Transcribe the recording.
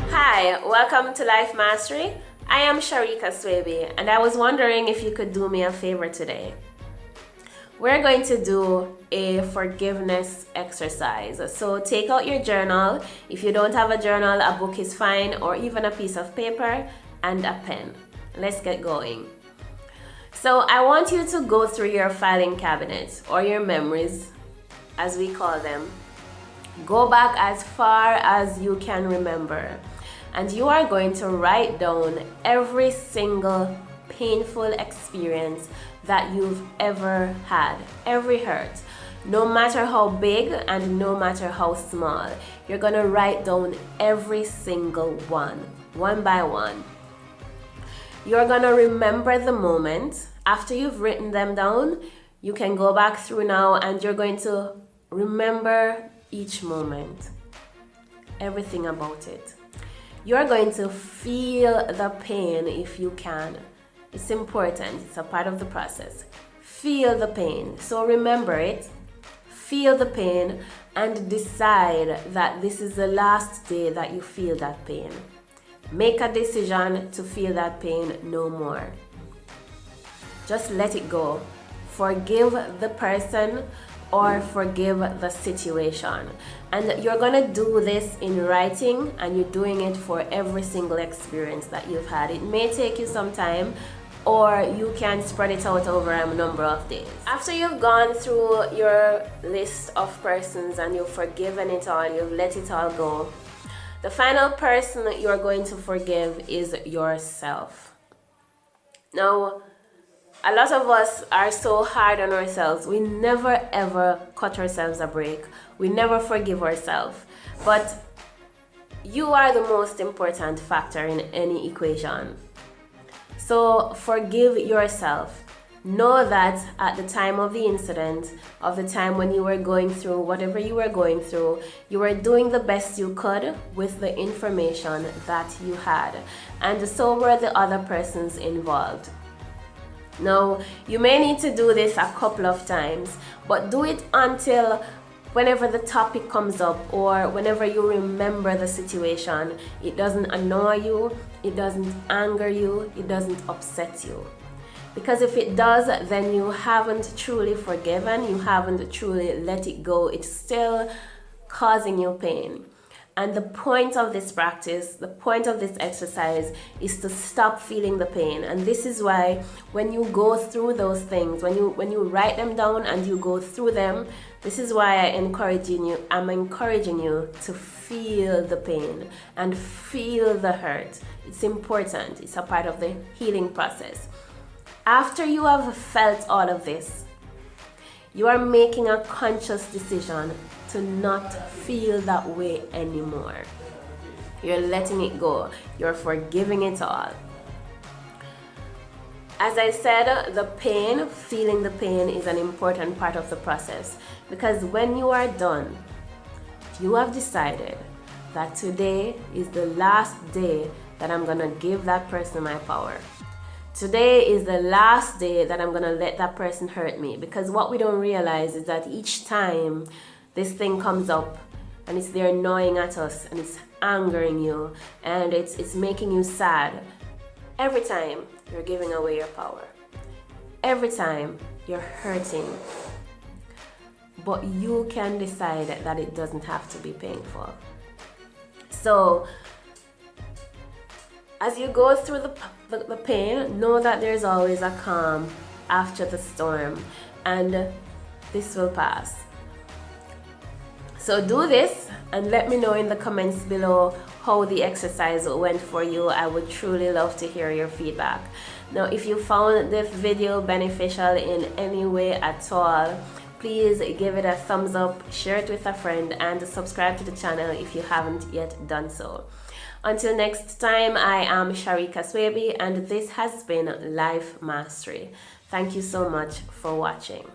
Hi, welcome to Life Mastery. I am Sharika Swaby, and I was wondering if you could do me a favor today. We're going to do a forgiveness exercise. So take out your journal. If you don't have a journal, a book is fine, or even a piece of paper and a pen. Let's get going. So I want you to go through your filing cabinet, or your memories, as we call them. Go back as far as you can remember. And you are going to write down every single painful experience that you've ever had, every hurt, no matter how big and no matter how small. You're going to write down every single one by one. You're going to remember the moment. After you've written them down, you can go back through now and you're going to remember each moment, everything about it. You're going to feel the pain if you can. It's important, it's a part of the process. Feel the pain. So remember it, feel the pain, and decide that this is the last day that you feel that pain. Make a decision to feel that pain no more. Just let it go. Forgive the person or forgive the situation. And you're gonna do this in writing, and you're doing it for every single experience that you've had. It may take you some time, or you can spread it out over a number of days. After you've gone through your list of persons and you've forgiven it all, you've let it all go, the final person that you're going to forgive is yourself. Now, a lot of us are so hard on ourselves. We never ever cut ourselves a break. We never forgive ourselves. But you are the most important factor in any equation. So forgive yourself. Know that at the time of the incident, of the time when you were going through whatever you were going through, you were doing the best you could with the information that you had. And so were the other persons involved. Now, you may need to do this a couple of times, but do it until whenever the topic comes up or whenever you remember the situation, it doesn't annoy you, it doesn't anger you, it doesn't upset you. Because if it does, then you haven't truly forgiven, you haven't truly let it go. It's still causing you pain. And the point of this practice, the point of this exercise is to stop feeling the pain. And this is why when you go through those things, when you write them down and you go through them, this is why I'm encouraging you to feel the pain and feel the hurt. It's important. It's a part of the healing process. After you have felt all of this, you are making a conscious decision to not feel that way anymore. You're letting it go. You're forgiving it all. As I said, the pain, feeling the pain is an important part of the process, because when you are done, you have decided that today is the last day that I'm gonna give that person my power. Today is the last day that I'm gonna let that person hurt me, because what we don't realize is that each time this thing comes up and it's there gnawing at us and it's angering you and it's making you sad, every time you're giving away your power. Every time you're hurting. But you can decide that it doesn't have to be painful. So, as you go through the pain, know that there's always a calm after the storm, and this will pass. So do this and let me know in the comments below how the exercise went for you. I would truly love to hear your feedback. Now, if you found this video beneficial in any way at all, please give it a thumbs up, share it with a friend, and subscribe to the channel if you haven't yet done so. Until next time, I am Sharika Swaby, and this has been Life Mastery. Thank you so much for watching.